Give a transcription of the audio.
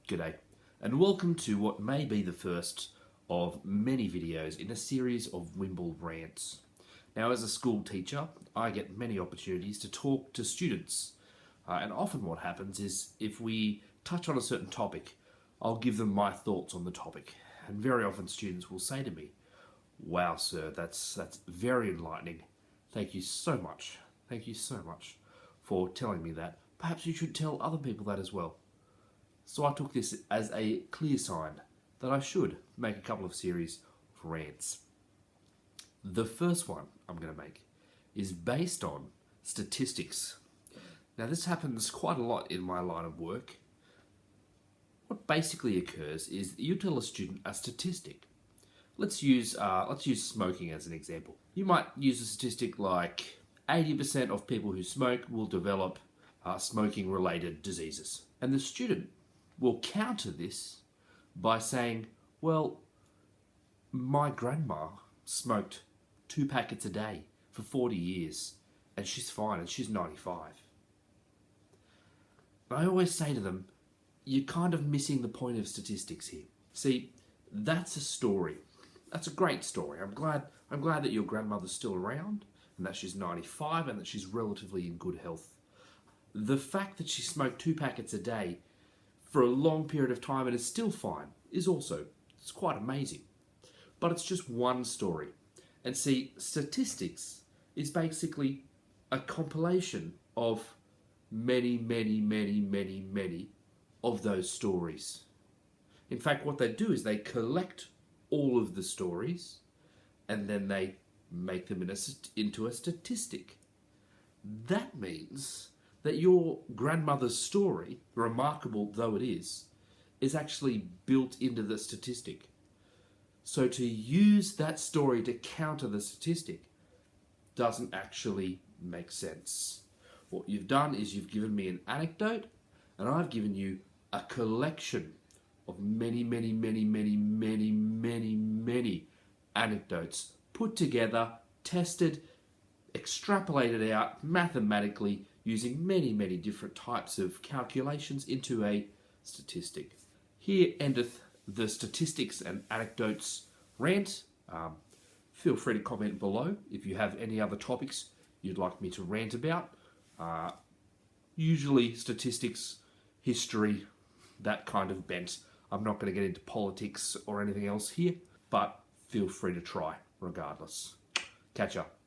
G'day, and welcome to what may be the first of many videos in a series of Wimble Rants. Now, as a school teacher, I get many opportunities to talk to students, and often what happens is if we touch on a certain topic, I'll give them my thoughts on the topic, and very often students will say to me, "Wow, sir, that's very enlightening. Thank you so much. Thank you so much for telling me that. Perhaps you should tell other people that as well." So I took this as a clear sign that I should make a couple of series of rants. The first one I'm going to make is based on statistics. Now, this happens quite a lot in my line of work. What basically occurs is you tell a student a statistic. Let's use smoking as an example. You might use a statistic like 80% of people who smoke will develop smoking-related diseases. And the student will counter this by saying, well, my grandma smoked 2 packets a day for 40 years and she's fine and she's 95. I always say to them, you're kind of missing the point of statistics here. See, that's a story. That's a great story. I'm glad that your grandmother's still around and that she's 95 and that she's relatively in good health. The fact that she smoked 2 packets a day for a long period of time and is still fine is also, it's quite amazing. But it's just one story. And see, statistics is basically a compilation of many of those stories. In fact, what they do is they collect all of the stories and then they make them into a statistic. That means that your grandmother's story, remarkable though it is actually built into the statistic. So to use that story to counter the statistic doesn't actually make sense. What you've done is you've given me an anecdote and I've given you a collection of many anecdotes put together, tested, extrapolated out mathematically using many different types of calculations into a statistic. Here endeth the statistics and anecdotes rant. Feel free to comment below if you have any other topics you'd like me to rant about. Usually statistics, history, that kind of bent. I'm not going to get into politics or anything else here, but feel free to try regardless. Catch up.